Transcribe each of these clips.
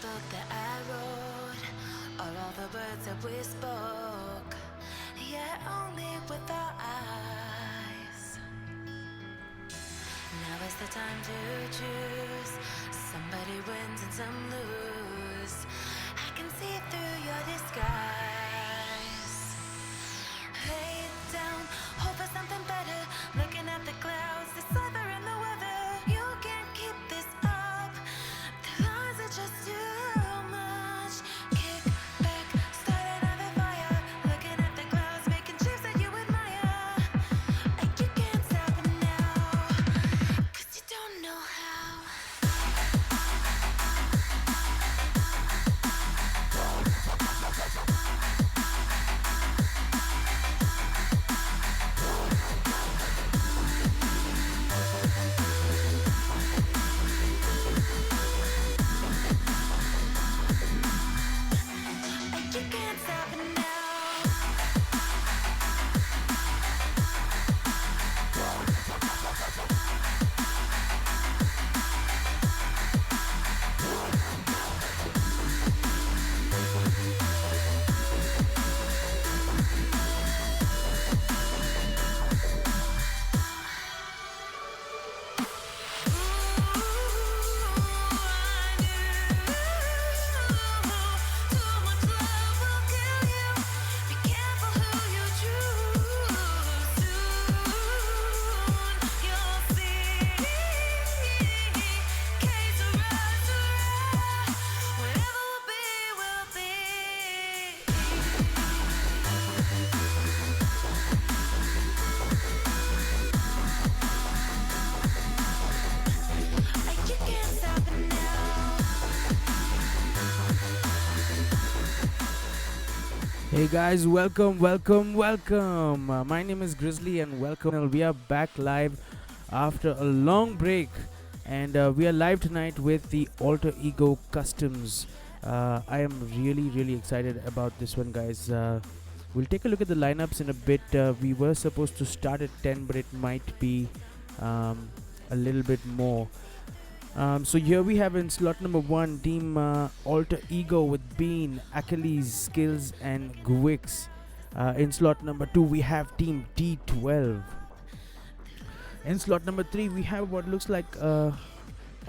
book that I wrote, or all the words that we spoke, yet only with our eyes. Now is the time to choose. Somebody wins and some lose. I can see through your disguise. Lay it down, hope for something better. Looking at the clouds, deciphering the weather. You can't keep this up. The lies are just too much. Kick back, start another fire. Looking at the clouds, making shapes that you admire. And you can't stop it now, 'cause you don't know how. And you can't stop it now. Hey guys, welcome. My name is Grizzly and welcome. We are back live after a long break, and we are live tonight with the Alter Ego Customs. I am really excited about this one, guys. We'll take a look at the lineups in a bit. We were supposed to start at 10, but it might be a little bit more. So here we have in slot number 1 Team Alter Ego with Bean, Achilles, Skills and Gwix. In slot number 2 we have Team D12. In slot number 3 we have what looks like a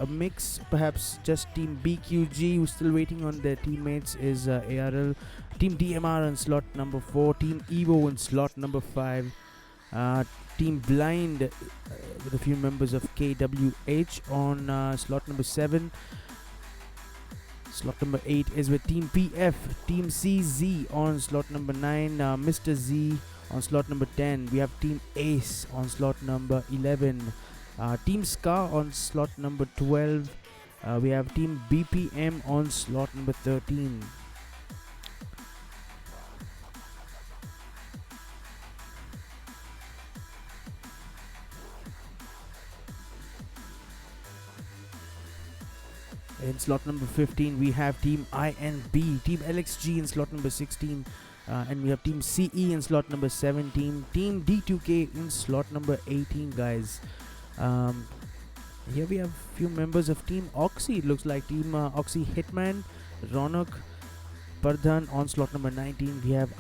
mix, perhaps just Team BQG, who's still waiting on their teammates, is ARL. Team DMR in slot number 4, Team Evo in slot number 5, Team Blind with a few members of KWH on slot number 7. Slot number 8 is with Team PF, Team CZ on slot number 9, Mr. Z on slot number 10. We have Team Ace on slot number 11, Team Scar on slot number 12. We have Team BPM on slot number 13. In slot number 15 we have Team INB, Team LXG in slot number 16, and we have Team CE in slot number 17, Team D2K in slot number 18, guys. Here we have few members of Team Oxy. It looks like Team Oxy Hitman, Ronak, Pardhan on slot number 19. We have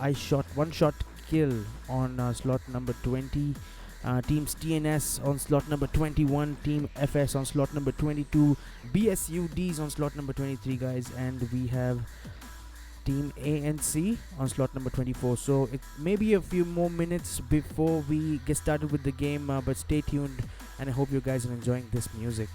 One Shot Kill on slot number 20. Teams TNS on slot number 21, Team FS on slot number 22, BSUDs on slot number 23, guys, and we have Team ANC on slot number 24. So it may be a few more minutes before we get started with the game, but stay tuned, and I hope you guys are enjoying this music.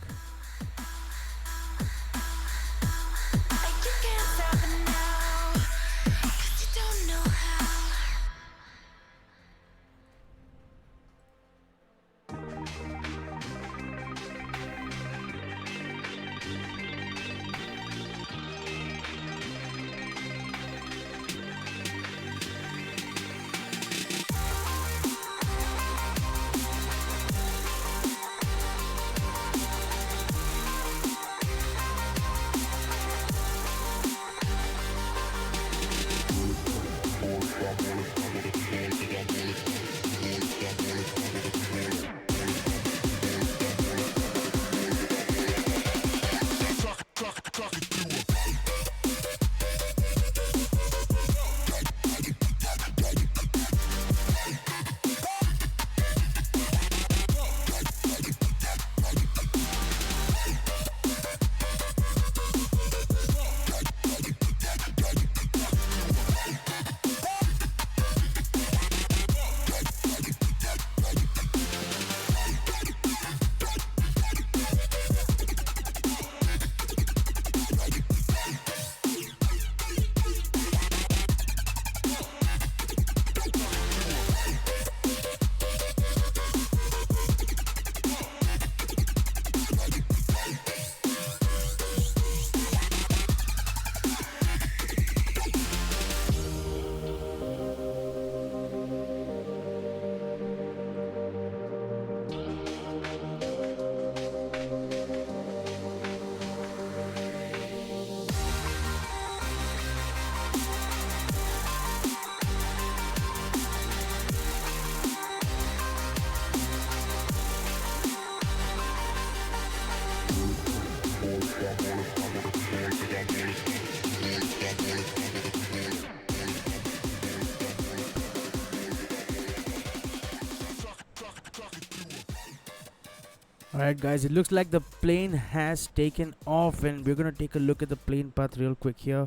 Alright, guys, it looks like the plane has taken off, and we're gonna take a look at the plane path real quick here.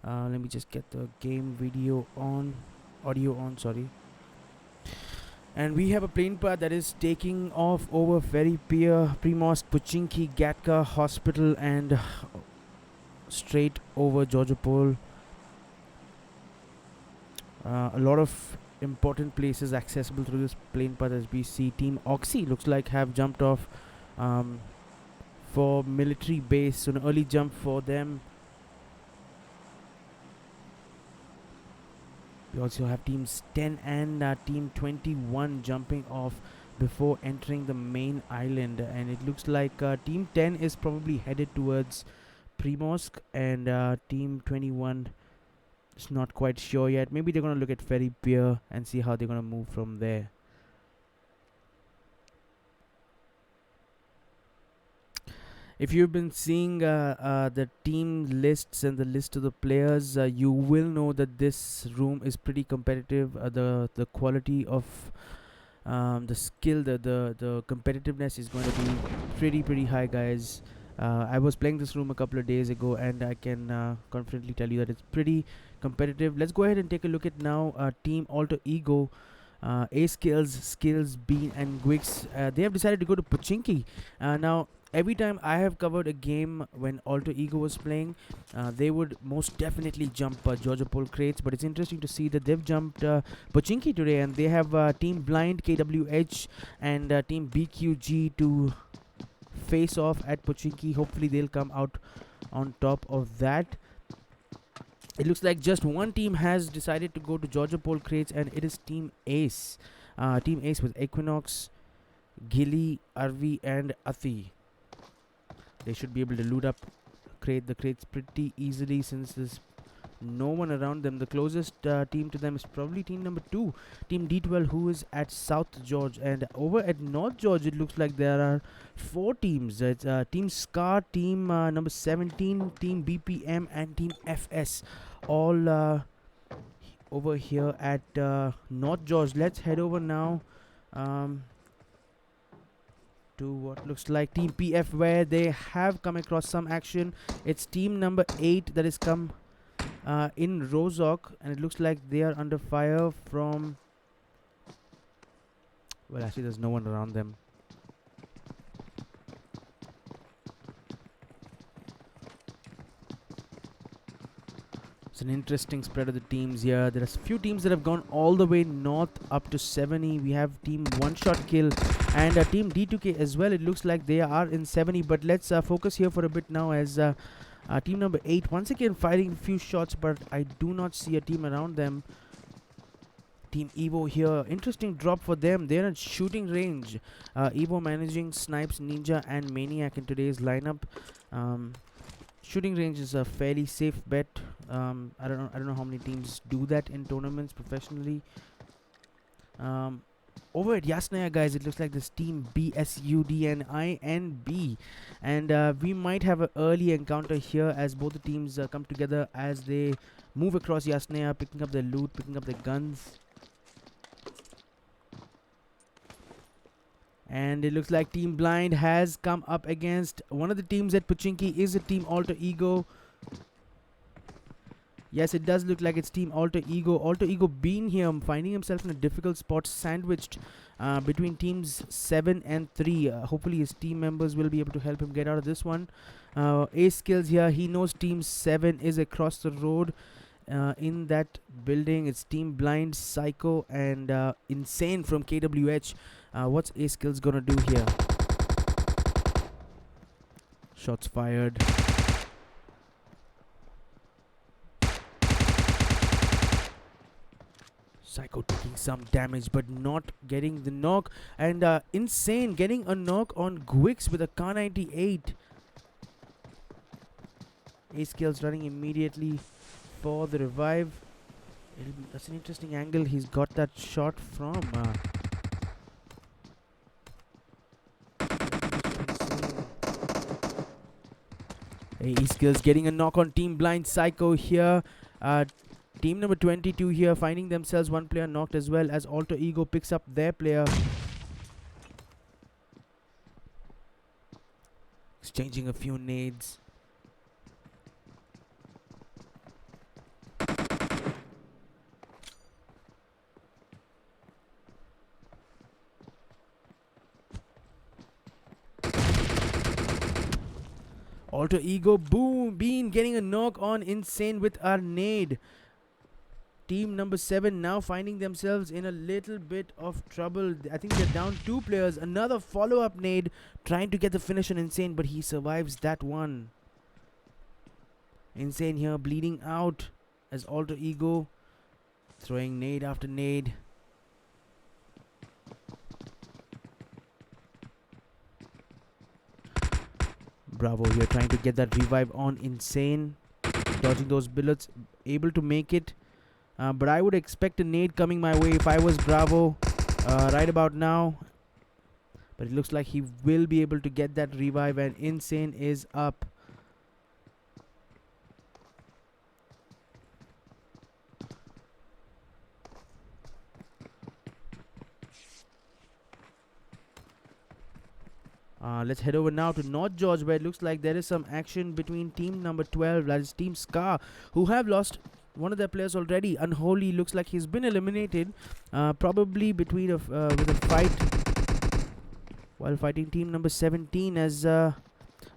Let me just get the game video on, audio on, sorry. And we have a plane path that is taking off over Ferry Pier, Primost, Pochinki, Gatka Hospital, and straight over Georgopol. A lot of important places accessible through this plane path, as we see. Team Oxy looks like have jumped off for military base, so an early jump for them. We also have teams 10 and team 21 jumping off before entering the main island, and it looks like team 10 is probably headed towards Primorsk, and team 21 is not quite sure yet. Maybe they're gonna look at Ferry Pier and see how they're gonna move from there. If you've been seeing the team lists and the list of the players, you will know that this room is pretty competitive. The quality of the skill, the competitiveness is going to be pretty high, guys. I was playing this room a couple of days ago, and I can confidently tell you that it's pretty competitive. Let's go ahead and take a look at now Team Alter Ego. A Skills, Bean, and Gwix. They have decided to go to Pochinki. Now, every time I have covered a game when Alter Ego was playing, they would most definitely jump Georgopol crates, but it's interesting to see that they've jumped Pochinki today, and they have Team Blind, KWH, and Team BQG to face off at Pochinki. Hopefully they'll come out on top of that. It looks like just one team has decided to go to Georgopol crates, and it is Team Ace. Team Ace with Equinox, Gilly, Arvi, and Athi. They should be able to loot up the crates pretty easily, since there's no one around them. The closest team to them is probably team number 2, Team D12, who is at South George. And over at North George, it looks like there are 4 teams. It's Team Scar, Team number 17, Team BPM, and Team FS, all over here at North George. Let's head over now to what looks like Team PF, where they have come across some action. It's team number 8 that has come in Rozok, and it looks like they are under fire from... Well, actually there's no one around them. It's an interesting spread of the teams here. There are a few teams that have gone all the way north up to 70. We have Team One Shot Kill and Team D2K as well. It looks like they are in 70, but let's focus here for a bit now, as team number 8 once again firing a few shots, but I do not see a team around them. Team Evo here, interesting drop for them. They're at shooting range. Evo managing Snipes, Ninja, and Maniac in today's lineup. Shooting range is a fairly safe bet. I don't know how many teams do that in tournaments professionally. Over at Yasnaya, guys, it looks like this team BSUD and INB, and we might have an early encounter here as both the teams come together as they move across Yasnaya, picking up their loot, picking up their guns. And it looks like Team Blind has come up against one of the teams at Pochinki. Is it Team Alter Ego? Yes, it does look like it's Team Alter Ego. Alter Ego being here, finding himself in a difficult spot, sandwiched between teams 7 and 3. Hopefully his team members will be able to help him get out of this one. Ace Skills here, he knows Team 7 is across the road in that building. It's Team Blind, Psycho, and Insane from KWH. What's Ace Skills gonna do here? Shots fired. Psycho taking some damage but not getting the knock, and Insane getting a knock on Gwix with a Kar 98. Ace Skills running immediately for the revive. That's an interesting angle he's got that shot from. Ace Skills getting a knock on Team Blind, Psycho here. Team number 22 here finding themselves one player knocked as well, as Alter Ego picks up their player. Exchanging a few nades. Alter Ego, boom, Bean getting a knock on Insane with our nade. Team number 7 now finding themselves in a little bit of trouble. I think they're down 2 players. Another follow-up nade trying to get the finish on Insane, but he survives that one. Insane here bleeding out as Alter Ego throwing nade after nade. Bravo here trying to get that revive on Insane. Dodging those bullets, able to make it. But I would expect a nade coming my way if I was Bravo right about now. But it looks like he will be able to get that revive, and Insane is up. Let's head over now to North George, where it looks like there is some action between team number 12, that is Team Scar, who have lost one of their players already. Unholy looks like he's been eliminated, probably between with a fight while fighting team number 17, as a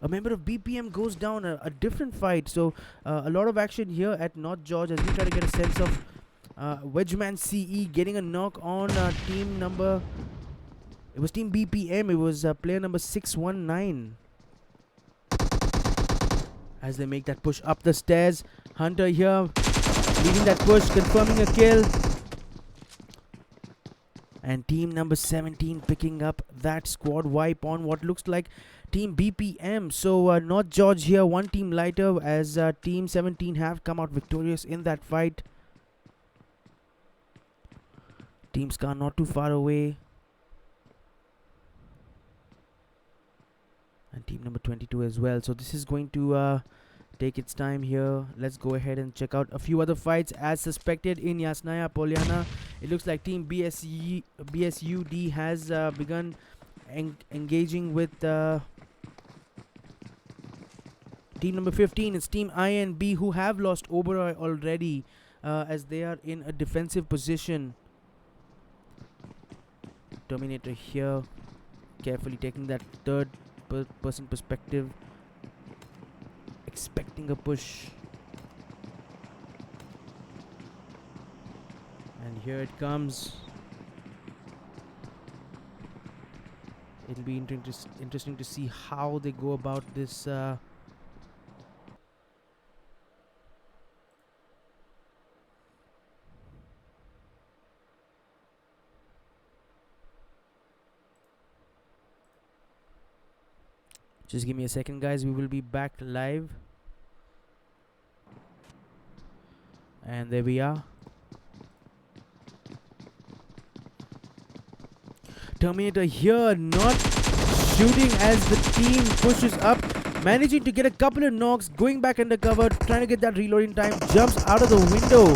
member of BPM goes down a different fight. So a lot of action here at North George as we try to get a sense of Wedgeman CE getting a knock on team number. It was Team BPM. It was player number 619. As they make that push up the stairs, Hunter here leading that push, confirming a kill. And team number 17 picking up that squad wipe on what looks like Team BPM. So North George here, one team lighter, as Team 17 have come out victorious in that fight. Team Scar not too far away. And team number 22 as well. So this is going to take its time here. Let's go ahead and check out a few other fights as suspected in Yasnaya Polyana. It looks like team BSUD has begun engaging with team number 15. It's team INB who have lost Oberoi already, as they are in a defensive position. Terminator here carefully taking that third person perspective, expecting a push, and here it comes. It'll be interesting to see how they go about this Just give me a second, guys. We will be back live. And there we are. Terminator here not shooting as the team pushes up, managing to get a couple of knocks, going back undercover, trying to get that reloading time, jumps out of the window.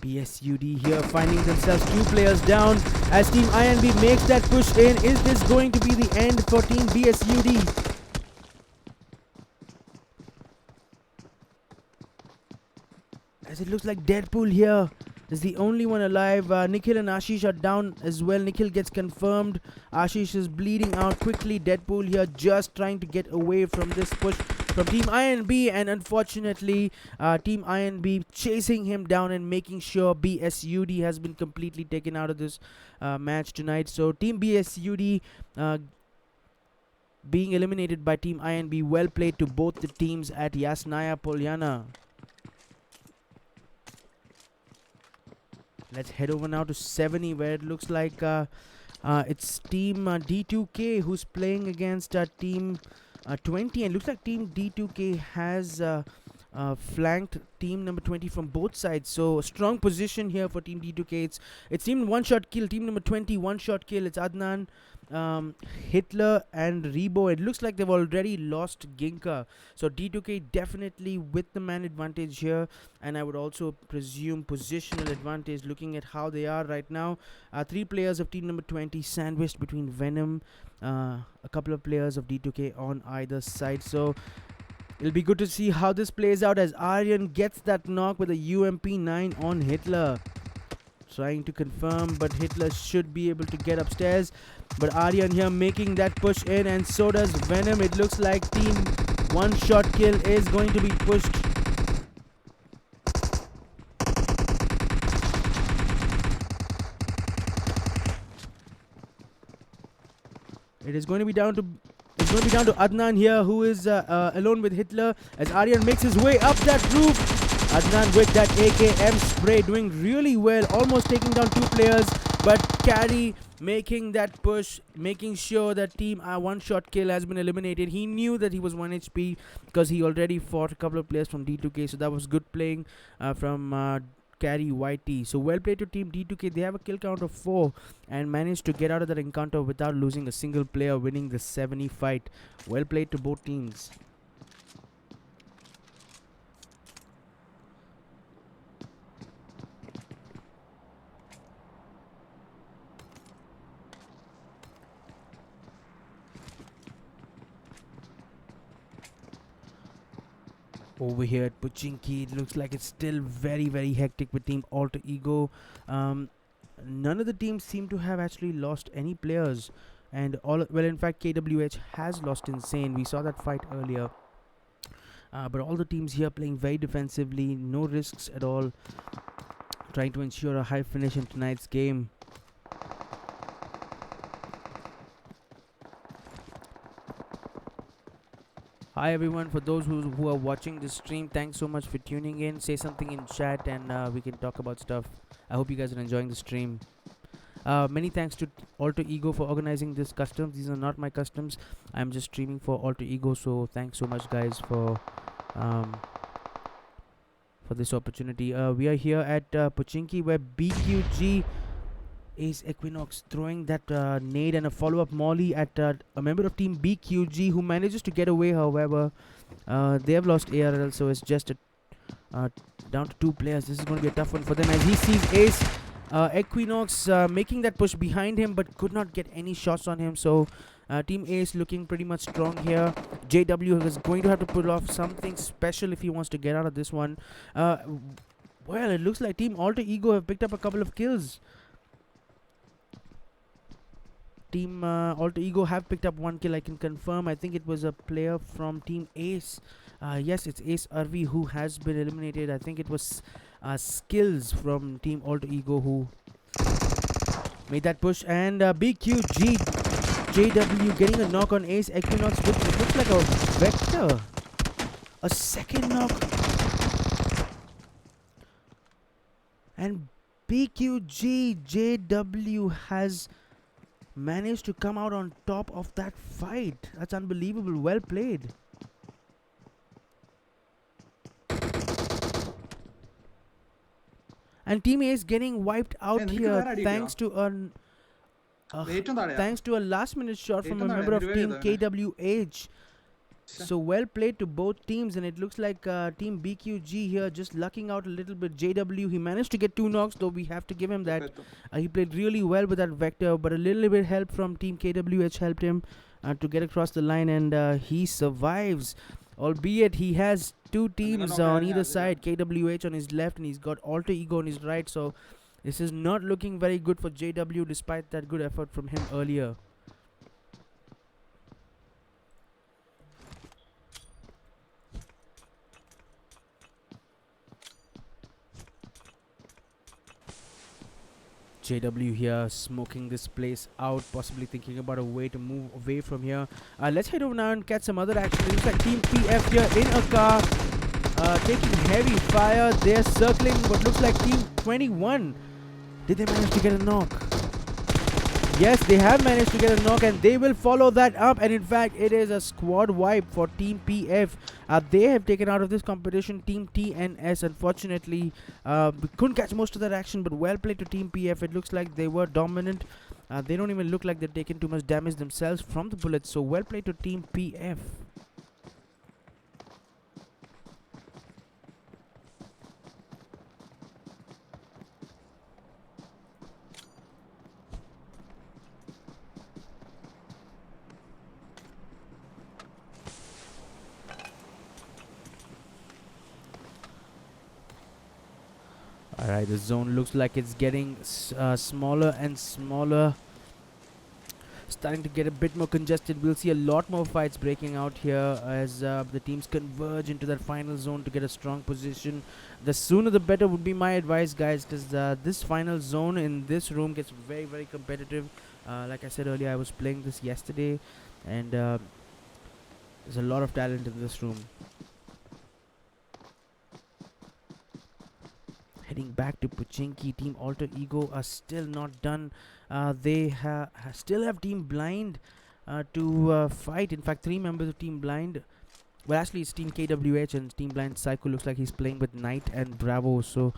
BSUD here finding themselves 2 players down as Team INB makes that push in. Is this going to be the end for Team BSUD? As it looks like Deadpool here is the only one alive. Nikhil and Ashish are down as well. Nikhil gets confirmed. Ashish is bleeding out quickly. Deadpool here just trying to get away from this push from Team INB, and unfortunately Team INB chasing him down and making sure BSUD has been completely taken out of this match tonight. So Team BSUD being eliminated by Team INB. Well played to both the teams at Yasnaya Polyana. Let's head over now to 70, where it looks like it's Team D2K who's playing against Team 20, and looks like Team D2K has flanked Team number 20 from both sides. So a strong position here for Team D2K. It's Team one-shot kill. Team number 20 one-shot kill. It's Adnan Hitler and Rebo. It looks like they've already lost Ginka. So D2K definitely with the man advantage here, and I would also presume positional advantage looking at how they are right now. 3 players of team number 20 sandwiched between Venom, a couple of players of D2K on either side. So it'll be good to see how this plays out as Aryan gets that knock with a UMP9 on Hitler. Trying to confirm, but Hitler should be able to get upstairs. But Aryan here making that push in, and so does Venom. It looks like team one shot kill is going to be pushed. It's going to be down to Adnan here, who is alone with Hitler as Aryan makes his way up that roof. Adnan with that AKM spray doing really well, almost taking down 2 players, but Carry making that push, making sure that team one shot kill has been eliminated. He knew that he was 1 HP because he already fought a couple of players from D2K, so that was good playing from Carry YT. So well played to team D2K. They have a kill count of 4 and managed to get out of that encounter without losing a single player, winning the 70 fight. Well played to both teams. Over here at Pochinki, it looks like it's still very, very hectic with team Alter Ego. None of the teams seem to have actually lost any players, and in fact KWH has lost Insane. We saw that fight earlier, but all the teams here playing very defensively, no risks at all, trying to ensure a high finish in tonight's game. Hi everyone, for those who are watching this stream, thanks so much for tuning in. Say something in chat and we can talk about stuff. I hope you guys are enjoying the stream. Many thanks to Alter Ego for organizing this customs. These are not my customs. I'm just streaming for Alter Ego, so thanks so much guys for this opportunity. We are here at Pochinki, where BQG Ace Equinox throwing that nade and a follow-up molly at a member of team BQG who manages to get away. However, they have lost ARL, so it's just down to 2 players. This is going to be a tough one for them as he sees Ace Equinox making that push behind him, but could not get any shots on him. So team Ace looking pretty much strong here. JW is going to have to pull off something special if he wants to get out of this one. Well, it looks like team Alter Ego have picked up a couple of kills. Team Alter Ego have picked up 1 kill, I can confirm. I think it was a player from team Ace. Yes, it's Ace Arvi who has been eliminated. I think it was Skills from team Alter Ego who made that push. And BQG JW getting a knock on Ace Equinox, which looks like a vector. A second knock. And BQG JW has managed to come out on top of that fight. That's unbelievable. Well played. And team A is getting wiped out here thanks to a last minute shot from a member of team KWH. So well played to both teams, and it looks like team BQG here just lucking out a little bit. JW, he managed to get 2 knocks, though we have to give him that. He played really well with that vector, but a little bit help from team KWH helped him to get across the line, and he survives. Albeit he has 2 teams on either side, KWH on his left and he's got Alter Ego on his right, so this is not looking very good for JW despite that good effort from him earlier. JW here smoking this place out, possibly thinking about a way to move away from here. Let's head over now and catch some other action. It looks like Team PF here in a car, taking heavy fire. They're circling what looks like Team 21. Did they manage to get a knock? Yes, they have managed to get a knock, and they will follow that up. And in fact, it is a squad wipe for Team PF. They have taken out of this competition Team TNS. Unfortunately, we couldn't catch most of that action, but well played to Team PF. It looks like they were dominant They don't even look like they're taking too much damage themselves from the bullets. So well played to Team PF. Alright, the zone looks like it's getting smaller and smaller. Starting to get a bit more congested. We'll see a lot more fights breaking out here as the teams converge into that final zone to get a strong position. The sooner the better would be my advice, guys, because this final zone in this room gets very, very competitive. Like I said earlier, I was playing this yesterday, and there's a lot of talent in this room. Heading back to Pochinki, Team Alter Ego are still not done. They still have Team Blind to fight. In fact, 3 members of Team Blind. Well, actually, it's Team KWH and Team Blind Psycho looks like he's playing with Knight and Bravo. So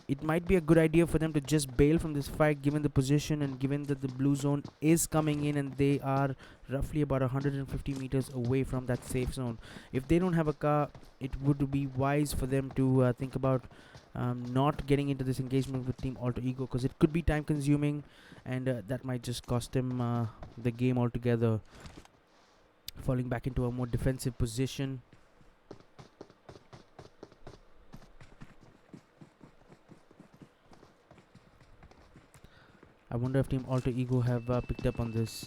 it might be a good idea for them to just bail from this fight, given the position and given that the blue zone is coming in and they are roughly about 150 meters away from that safe zone. If they don't have a car, it would be wise for them to think about not getting into this engagement with Team Alter Ego, because it could be time consuming and that might just cost him the game altogether. Falling back into a more defensive position. I wonder if Team Alter Ego have picked up on this.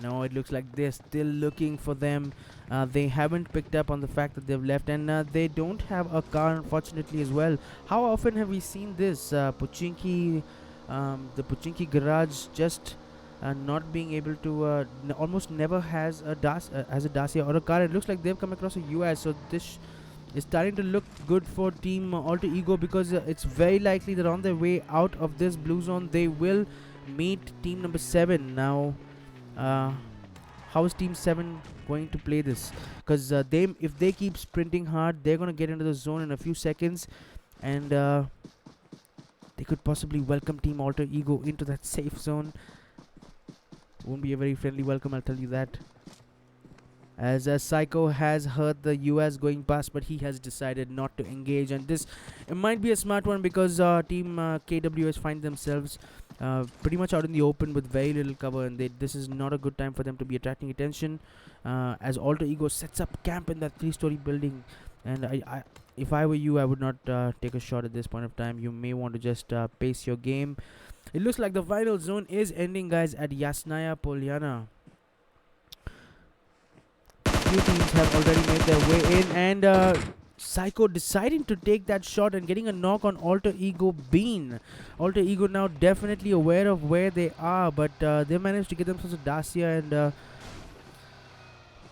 No, it looks like they're still looking for them. They haven't picked up on the fact that they've left, and they don't have a car, unfortunately, as well. How often have we seen this? Pochinki, the Pochinki garage just not being able to, almost never has a Dacia or a car. It looks like they've come across a US, so this is starting to look good for Team Alter Ego, because it's very likely that on their way out of this blue zone, they will meet Team number 7 now. How is Team 7 going to play this? Because if they keep sprinting hard, they're going to get into the zone in a few seconds, and they could possibly welcome Team Alter Ego into that safe zone. Won't be a very friendly welcome, I'll tell you that. As Psycho has heard the US going past, but he has decided not to engage, and this it might be a smart one, because Team KWS find themselves pretty much out in the open with very little cover, and this is not a good time for them to be attracting attention, as Alter Ego sets up camp in that 3-story building. And if I were you, I would not take a shot at this point of time. You may want to just pace your game. It looks like the final zone is ending, guys, at Yasnaya Polyana. Few teams have already made their way in, and Psycho deciding to take that shot and getting a knock on Alter Ego Bean. Alter Ego now definitely aware of where they are, but they managed to get themselves a Dacia, and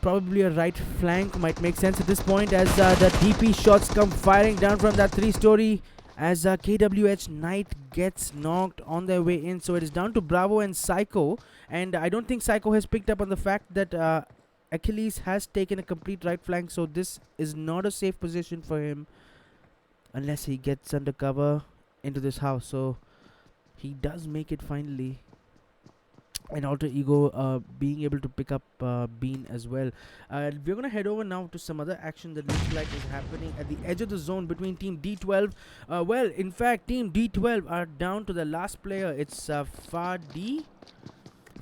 probably a right flank might make sense at this point, as the DP shots come firing down from that 3-story, as KWH Knight gets knocked on their way in. So it is down to Bravo and Psycho, and I don't think Psycho has picked up on the fact that Achilles has taken a complete right flank, so this is not a safe position for him unless he gets undercover into this house. So he does make it finally, and Alter Ego being able to pick up Bean as well. We're gonna head over now to some other action that looks like is happening at the edge of the zone between Team D12. Well, in fact, Team D12 are down to the last player. It's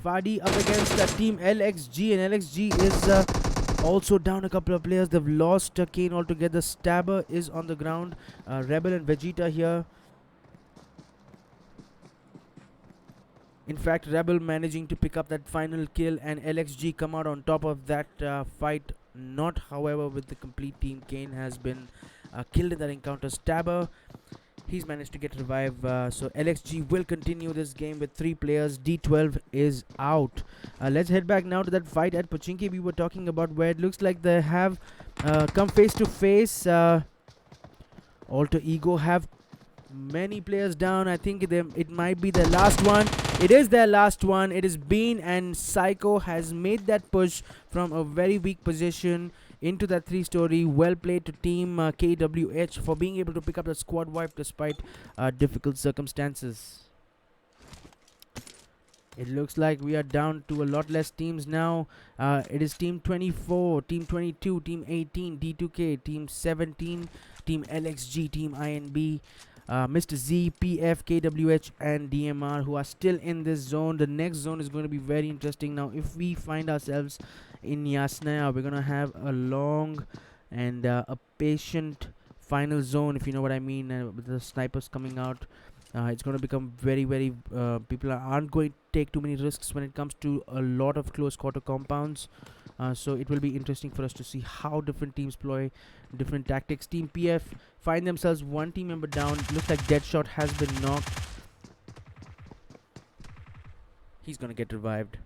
Fadi up against Team LXG, and LXG is also down a couple of players. They've lost Kane altogether. Stabber is on the ground. Rebel and Vegeta here. In fact, Rebel managing to pick up that final kill, and LXG come out on top of that fight. Not, however, with the complete team. Kane has been killed in that encounter. Stabber, he's managed to get revived, so LXG will continue this game with 3 players. D12 is out. Let's head back now to that fight at Pochinki we were talking about, where it looks like they have come face to face. Alter Ego have many players down. I think it might be their last one. It is their last one. It is Bean, and Psycho has made that push from a very weak position into that 3-story. Well played to Team KWH for being able to pick up the squad wipe despite difficult circumstances. It looks like we are down to a lot less teams now. It is Team 24, Team 22, Team 18, D2K, Team 17, Team LXG, Team INB, Mr. Z, PF, KWH, and DMR who are still in this zone. The next zone is going to be very interesting. Now, if we find ourselves in Yasnaya, we're going to have a long and a patient final zone, if you know what I mean, with the snipers coming out. It's going to become very people aren't going to take too many risks when it comes to a lot of close quarter compounds. So it will be interesting for us to see how different teams employ different tactics. Team PF find themselves one team member down. Looks like Deadshot has been knocked. He's going to get revived.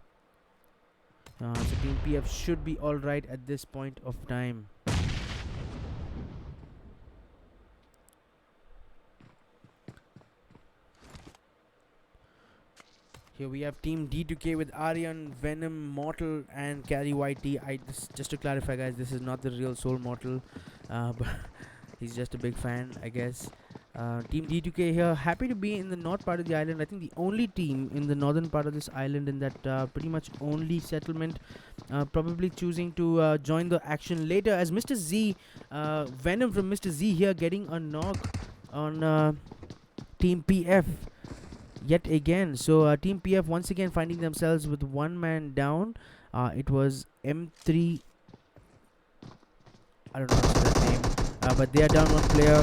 So Team PF should be alright at this point of time. Here we have Team D2K with Aryan, Venom, Mortal, and Carry YT. Just to clarify, guys, this is not the real Soul Mortal, but he's just a big fan, I guess. Team D2K here, happy to be in the north part of the island. I think the only team in the northern part of this island in that pretty much only settlement. Probably choosing to join the action later as Mr. Z, Venom from Mr. Z here getting a knock on Team PF. Yet again, so Team PF once again finding themselves with one man down. It was M3. I don't know that name, but they are down one player.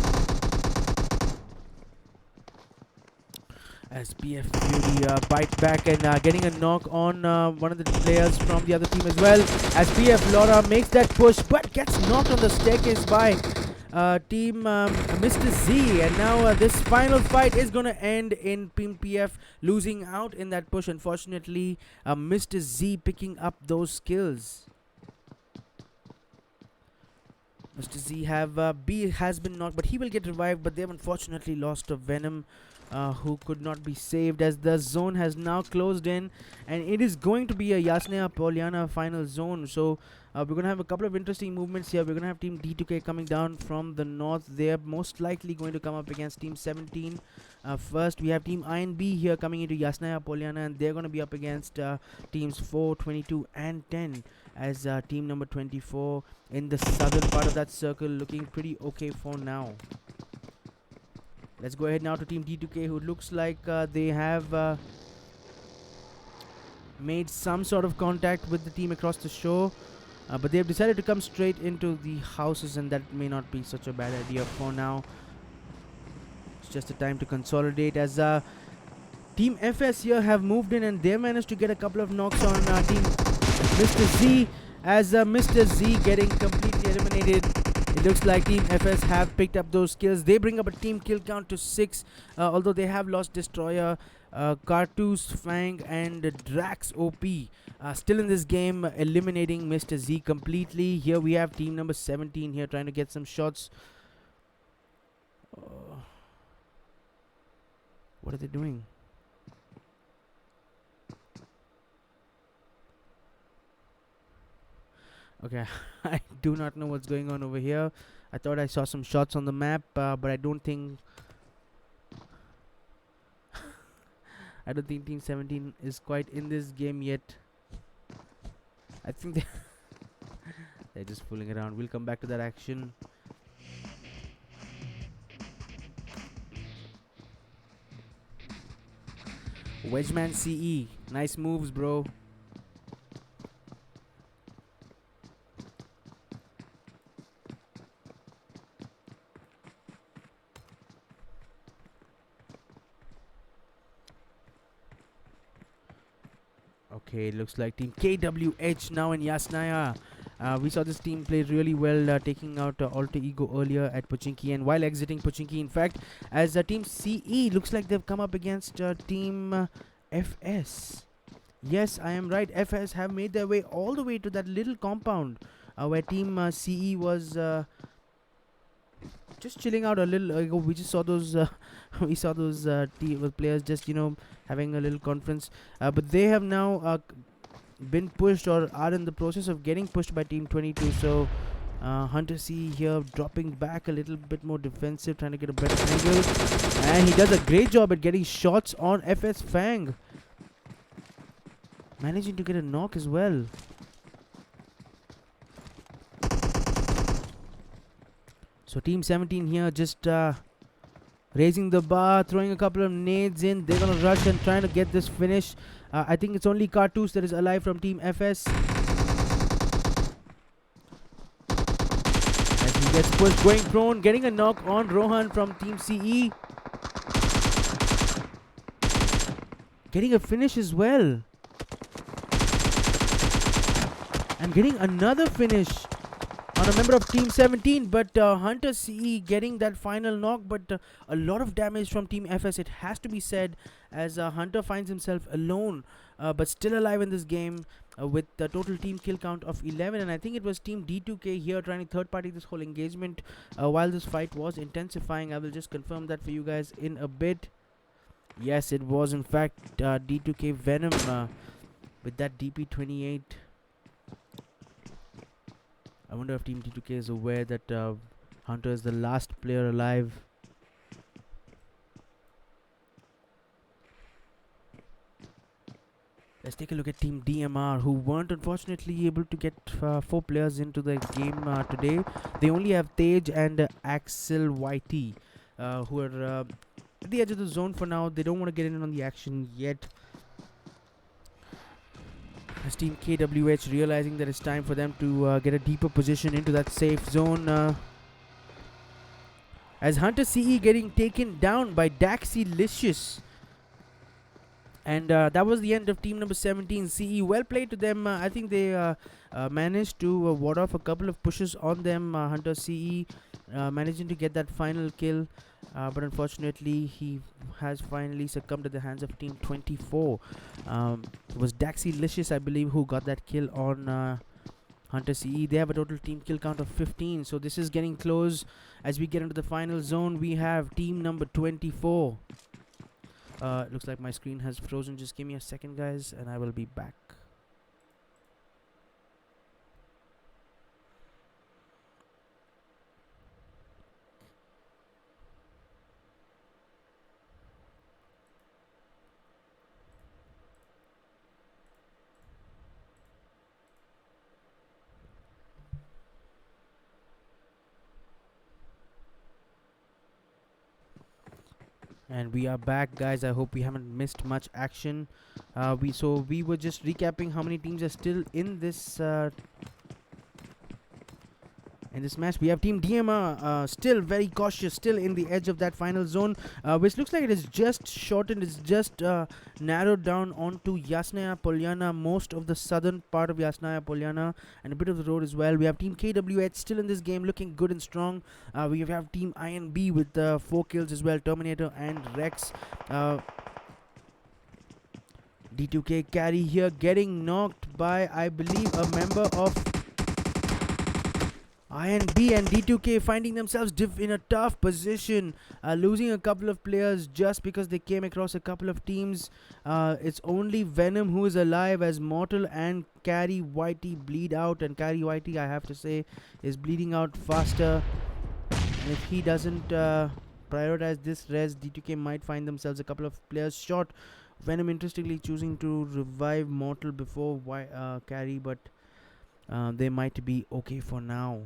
As PF Fury bites back and getting a knock on one of the players from the other team as well. As PF Laura makes that push, but gets knocked on the staircase by Team Mr. Z, and now this final fight is gonna end in Team PF losing out in that push. Unfortunately, Mr. Z picking up those skills. Mr. Z B has been knocked, but he will get revived. But they've unfortunately lost a Venom, who could not be saved as the zone has now closed in, and it is going to be a Yasnaya Poliana final zone. So we're going to have a couple of interesting movements here. We're going to have Team D2K coming down from the north. They're most likely going to come up against Team 17. First, we have Team INB here coming into Yasnaya Poliana, and they're going to be up against Teams 4, 22, and 10, as team number 24 in the southern part of that circle looking pretty okay for now. Let's go ahead now to Team D2K, who looks like they have made some sort of contact with the team across the shore. But they have decided to come straight into the houses, and that may not be such a bad idea for now. It's just a time to consolidate as Team FS here have moved in, and they managed to get a couple of knocks on Team Mr. Z, as Mr. Z getting completely eliminated. It looks like Team FS have picked up those kills. They bring up a team kill count to 6, although they have lost Destroyer, Cartoons, Fang, and Drax OP. Still in this game, eliminating Mr. Z completely. Here we have team number 17 here trying to get some shots. What are they doing? Okay, I do not know what's going on over here. I thought I saw some shots on the map, but I don't think Team 17 is quite in this game yet. I think they're just fooling around. We'll come back to that action. Wedgeman CE, nice moves, bro. Okay, looks like Team KWH now in Yasnaya. We saw this team play really well, taking out Alter Ego earlier at Pochinki, and while exiting Pochinki, in fact, as Team CE looks like they've come up against Team FS. Yes, I am right. FS have made their way all the way to that little compound where Team CE was just chilling out a little ago. We just saw those players just having a little conference, but they have now been pushed or are in the process of getting pushed by Team 22. So Hunter C here dropping back a little bit more defensive, trying to get a better angle, and he does a great job at getting shots on FS Fang. managing to get a knock as well. So Team 17 here just raising the bar, throwing a couple of nades in. They're going to rush and trying to get this finish. I think it's only Cartoons that is alive from Team FS. As he gets pushed, going prone, getting a knock on Rohan from Team CE. Getting a finish as well. And getting another finish on a member of Team 17, but Hunter CE getting that final knock, but a lot of damage from Team FS, it has to be said, as Hunter finds himself alone, but still alive in this game, with the total team kill count of 11, and I think it was Team D2K here trying to third party this whole engagement while this fight was intensifying. I will just confirm that for you guys in a bit. Yes, it was in fact D2K Venom with that DP28. I wonder if Team D2K is aware that Hunter is the last player alive. Let's take a look at Team DMR, who weren't unfortunately able to get 4 players into the game today. They only have Tej and Axel YT, who are at the edge of the zone for now. They don't want to get in on the action yet. As Team KWH realizing that it's time for them to get a deeper position into that safe zone. As Hunter CE getting taken down by Daxylicious. And that was the end of team number 17. CE, well played to them. I think they managed to ward off a couple of pushes on them. Hunter CE managing to get that final kill. But unfortunately, he has finally succumbed at the hands of Team 24. It was Daxylicious, I believe, who got that kill on Hunter CE. They have a total team kill count of 15. So this is getting close. As we get into the final zone, we have team number 24. Looks like my screen has frozen. Just give me a second, guys, and I will be back. And we are back, guys. I hope we haven't missed much action. We were just recapping how many teams are still in this match. We have Team DMR still very cautious, still in the edge of that final zone, which looks like it is just shortened. It's just narrowed down onto Yasnaya Polyana, most of the southern part of Yasnaya Polyana, and a bit of the road as well. We have Team KWH still in this game, looking good and strong. We have Team INB with 4 kills as well, Terminator and Rex. D2K carry here getting knocked by, I believe, a member of INB, and D2K finding themselves in a tough position, losing a couple of players just because they came across a couple of teams. It's only Venom who is alive, as Mortal and Carry Whitey bleed out, and Carry Whitey, I have to say, is bleeding out faster. And if he doesn't prioritize this res, D2K might find themselves a couple of players short. Venom interestingly choosing to revive Mortal before Carry, but they might be okay for now.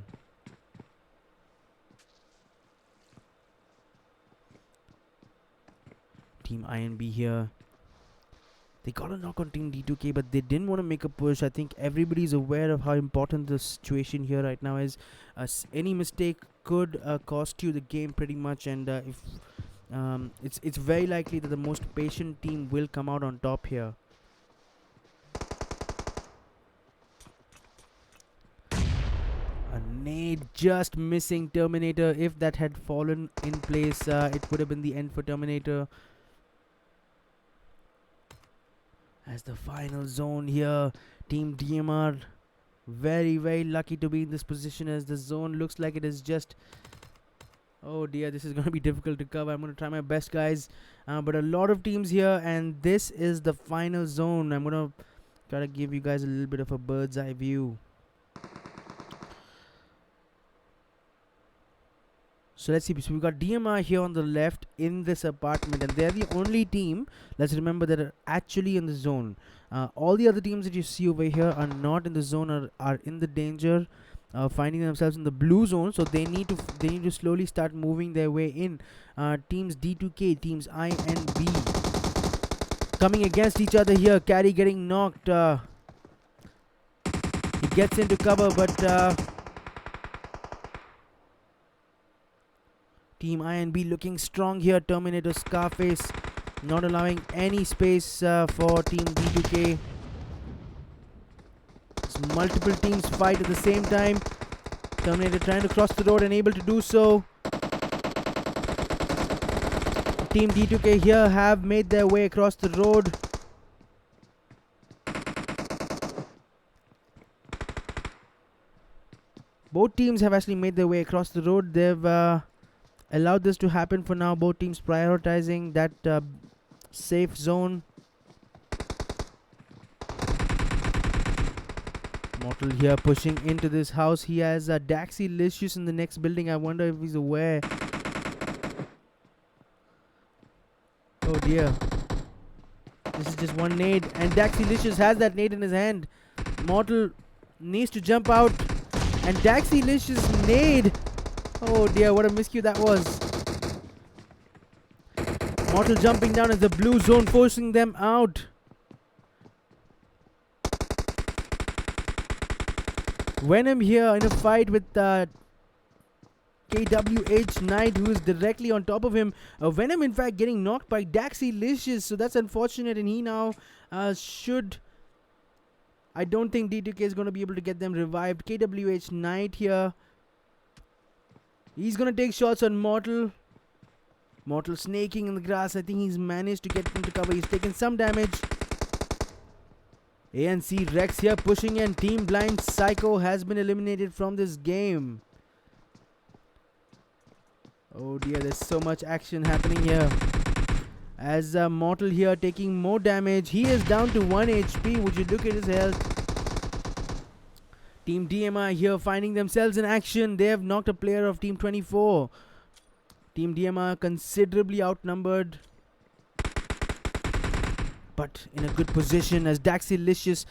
Team INB here. They got a knock on Team D2K, but they didn't want to make a push. I think everybody's aware of how important the situation here right now is. Any mistake could cost you the game pretty much, and if it's very likely that the most patient team will come out on top here. A nade just missing Terminator. If that had fallen in place, it would have been the end for Terminator. As the final zone here, Team DMR very, very lucky to be in this position, as the zone looks like it is just... Oh dear, this is going to be difficult to cover. I'm going to try my best, guys. But a lot of teams here, and this is the final zone. I'm going to try to give you guys a little bit of a bird's eye view. So let's see. So we've got DMR here on the left in this apartment, and they're the only team, let's remember, that are actually in the zone. All the other teams that you see over here are not in the zone, are in the danger, finding themselves in the blue zone. So they need to slowly start moving their way in. Teams D2K, teams I and B, coming against each other here. Carry getting knocked. He gets into cover, but Team I and B looking strong here. Terminator, Scarface, not allowing any space for Team D2K. It's multiple teams fight at the same time. Terminator trying to cross the road and able to do so. Team D2K here have made their way across the road. Both teams have actually made their way across the road. They've allowed this to happen for now. Both teams prioritizing that safe zone. Mortal here pushing into this house. He has Daxylicious in the next building. I wonder if he's aware. Oh dear. This is just one nade, and Daxylicious has that nade in his hand. Mortal needs to jump out, and Daxylicious nade. Oh dear, what a miscue that was. Mortal jumping down as the blue zone, forcing them out. Venom here in a fight with KWH Knight, who is directly on top of him. Venom in fact getting knocked by Daxylicious, so that's unfortunate, and he now should... I don't think D2K is going to be able to get them revived. KWH Knight here. He's going to take shots on Mortal. Mortal snaking in the grass. I think he's managed to get into cover. He's taken some damage. ANC Rex here pushing in. Team Blind Psycho has been eliminated from this game. Oh dear, there's so much action happening here. As Mortal here taking more damage. He is down to 1 HP. Would you look at his health? Team DMR here finding themselves in action. They have knocked a player of Team 24. Team DMR considerably outnumbered, but in a good position as Daxylicious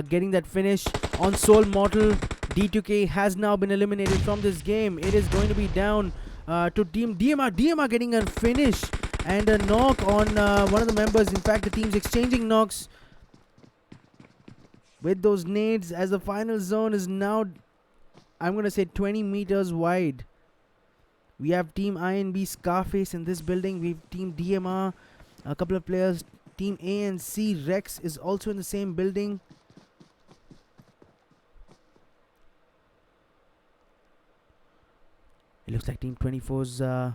getting that finish on Soul Mortal. D2K has now been eliminated from this game. It is going to be down to Team DMR. DMR getting a finish and a knock on one of the members. In fact, the team's exchanging knocks with those nades as the final zone is now, I'm going to say, 20 meters wide. We have Team INB Scarface in this building. We have Team DMR, a couple of players. Team ANC Rex is also in the same building. It looks like Team 24's... they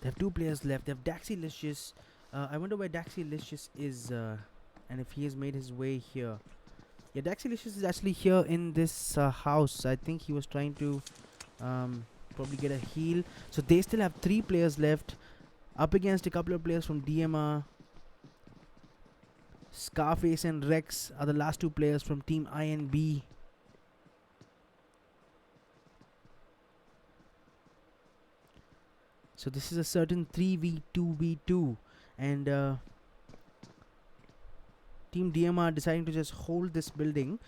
have two players left. They have Daxylicious. I wonder where Daxylicious is... and if he has made his way here. Yeah, Daxylicious is actually here in this house. I think he was trying to probably get a heal. So they still have 3 players left, up against a couple of players from DMR. Scarface and Rex are the last 2 players from Team INB. So this is a certain 3v2v2, and Team DMR deciding to just hold this building.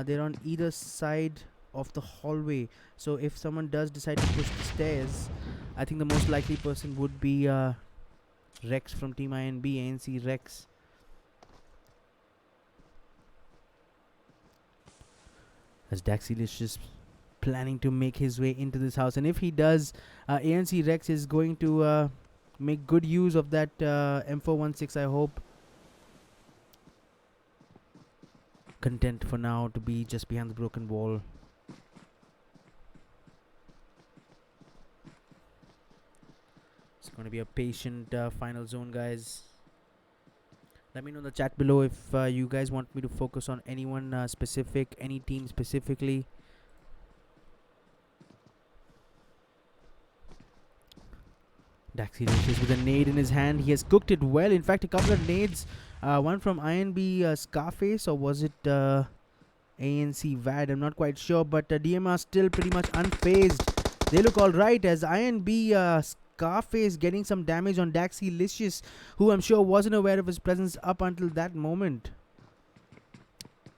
They're on either side of the hallway. So if someone does decide to push the stairs, I think the most likely person would be Rex from Team INB, ANC Rex. As Daxylicious planning to make his way into this house, and if he does, ANC Rex is going to make good use of that M416, I hope. Content for now to be just behind the broken wall. It's going to be a patient final zone, guys. Let me know in the chat below if you guys want me to focus on anyone specific, any team specifically. Daxylicious with a nade in his hand. He has cooked it well. In fact, a couple of nades. One from INB Scarface, or was it ANC VAD? I'm not quite sure. But DMR still pretty much unfazed. They look alright as INB Scarface getting some damage on Daxi Licious, who I'm sure wasn't aware of his presence up until that moment.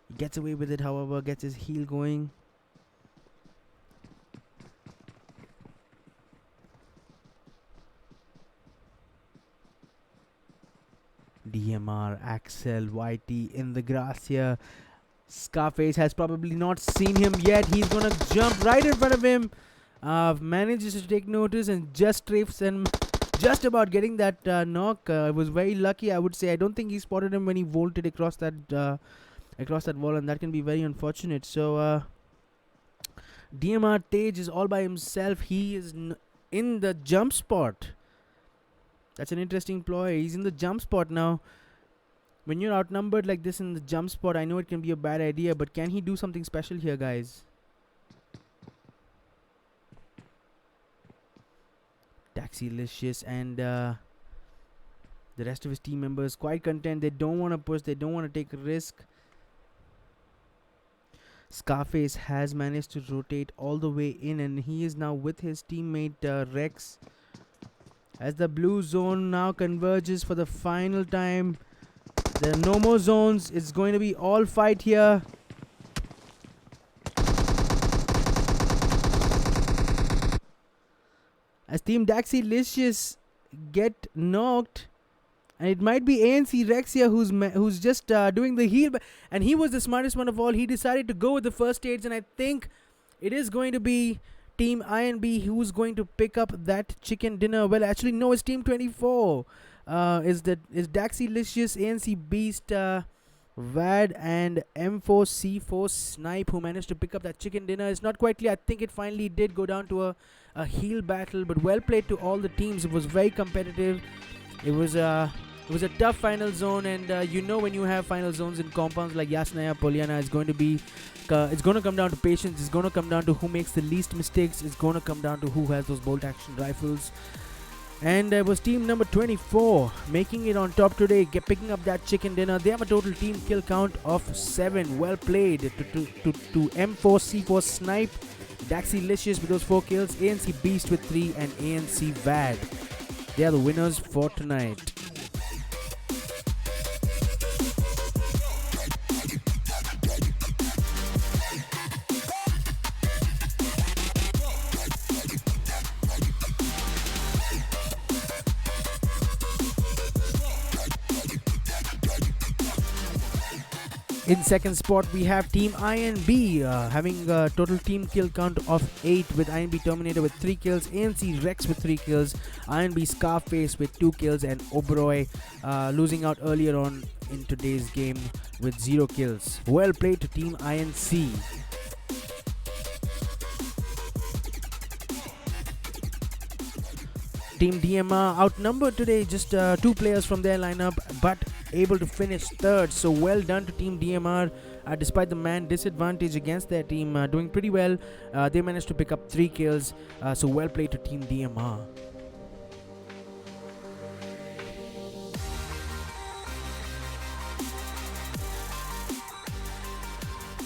He gets away with it, however, gets his heal going. DMR, Axel, YT in the grass here. Scarface has probably not seen him yet. He's gonna jump right in front of him. Manages to take notice and just strafes him, just about getting that knock. It was very lucky, I would say. I don't think he spotted him when he vaulted across that wall, and that can be very unfortunate. So DMR Tej is all by himself. He is in the jump spot. That's an interesting ploy. He's in the jump spot now. When you're outnumbered like this in the jump spot, I know it can be a bad idea, but can he do something special here, guys? Taxilicious and the rest of his team members quite content. They don't want to push. They don't want to take a risk. Scarface has managed to rotate all the way in, and he is now with his teammate Rex. As the blue zone now converges for the final time. There are no more zones. It's going to be all fight here. As Team Daxilicious get knocked, and it might be ANC Rex here who's just doing the heal, and he was the smartest one of all. He decided to go with the first aids, and I think it is going to be Team INB who's going to pick up that chicken dinner. Well, actually, no, it's Team 24. Is Daxilicious, ANC Beast, VAD, and M4C4 Snipe who managed to pick up that chicken dinner. It's not quite clear. I think it finally did go down to a heal battle, but well played to all the teams. It was very competitive. It was a tough final zone, and when you have final zones in compounds like Yasnaya, Poliana, it's going to come down to patience. It's going to come down to who makes the least mistakes. It's going to come down to who has those bolt action rifles. And it was team number 24 making it on top today, picking up that chicken dinner. They have a total team kill count of 7. Well played to M4C4 Snipe, Daxilicious with those 4 kills, ANC Beast with 3, and ANC VAD. They are the winners for tonight. In second spot, we have Team INB having a total team kill count of 8 with INB Terminator with 3 kills, ANC Rex with 3 kills, INB Scarface with 2 kills, and Oberoi losing out earlier on in today's game with 0 kills. Well played to Team INC. Team DMR outnumbered today, just 2 players from their lineup, but able to finish third. So well done to Team DMR. Despite the man disadvantage against their team, doing pretty well. They managed to pick up 3 kills. So well played to Team DMR.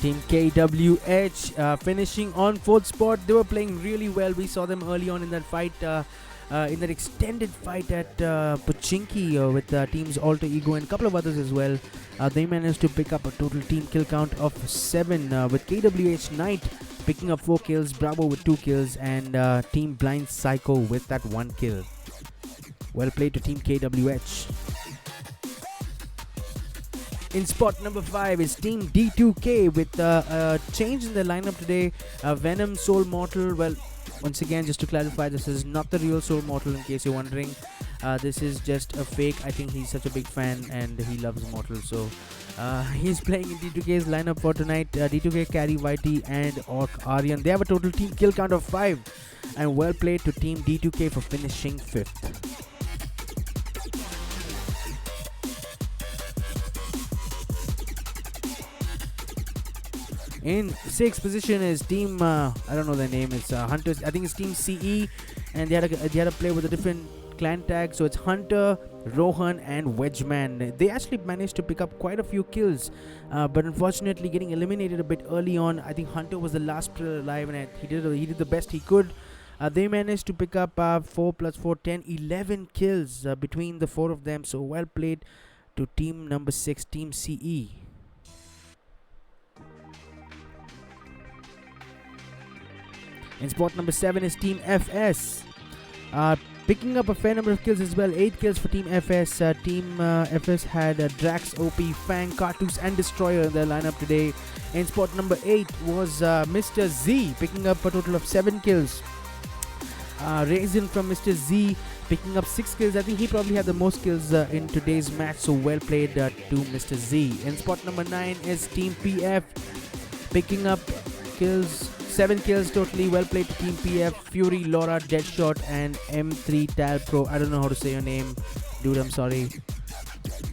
Team KWH finishing on 4th spot. They were playing really well. We saw them early on in that fight. In that extended fight at Pochinki with teams Alter Ego and a couple of others as well. They managed to pick up a total team kill count of 7 with KWH Knight picking up 4 kills, Bravo with 2 kills, and Team Blind Psycho with that 1 kill. Well played to Team KWH. In spot number 5 is Team D2K with a change in the lineup today. Venom, Soul Mortal, well, once again, just to clarify, this is not the real Soul Mortal in case you're wondering. This is just a fake. I think he's such a big fan and he loves Mortal. So he's playing in D2K's lineup for tonight. D2K carry YT and Orc Aryan. They have a total team kill count of 5. And well played to Team D2K for finishing 5th. In 6th position is Team, I don't know their name, it's Hunters. I think it's Team CE, and they had a play with a different clan tag. So it's Hunter, Rohan, and Wedgeman. They actually managed to pick up quite a few kills, but unfortunately getting eliminated a bit early on. I think Hunter was the last player alive, and he did the best he could. They managed to pick up 4 plus 4, 10, 11 kills between the four of them. So well played to team number 6, Team CE. In spot number 7 is Team FS. Picking up a fair number of kills as well. 8 kills for Team FS. Team FS had Drax, OP, Fang, Cartouche and Destroyer in their lineup today. In spot number 8 was Mr. Z, picking up a total of 7 kills. Raisin from Mr. Z picking up 6 kills. I think he probably had the most kills in today's match, so well played to Mr. Z. In spot number 9 is Team PF, picking up kills, 7 kills totally. Well played to Team PF. Fury, Laura, Deadshot and M3 Talpro. I don't know how to say your name, dude, I'm sorry.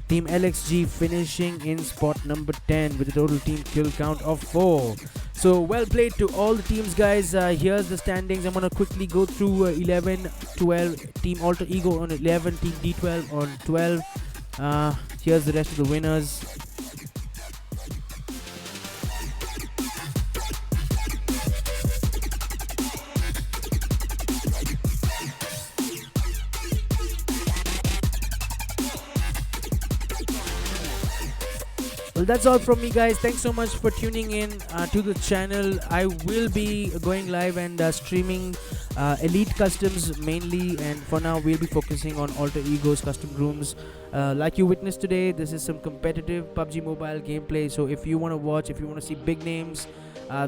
Team LXG finishing in spot number 10 with a total team kill count of 4. So well played to all the teams, guys. Here's the standings. I'm gonna quickly go through 11, 12, Team Alter Ego on 11, Team D12 on 12. Here's the rest of the winners. Well, that's all from me, guys. Thanks so much for tuning in to the channel. I will be going live and streaming Elite Customs mainly, and for now we'll be focusing on Alter Ego's custom rooms. Like you witnessed today, this is some competitive PUBG Mobile gameplay, so if you want to watch, if you want to see big names,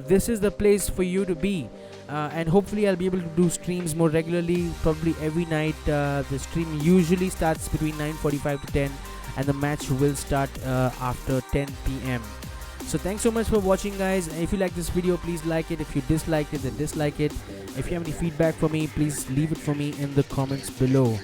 this is the place for you to be. And hopefully I'll be able to do streams more regularly, probably every night. The stream usually starts between 9:45 to 10, and the match will start after 10 p.m. So thanks so much for watching, guys. If you like this video, please like it. If you disliked it, then dislike it. If you have any feedback for me, please leave it for me in the comments below.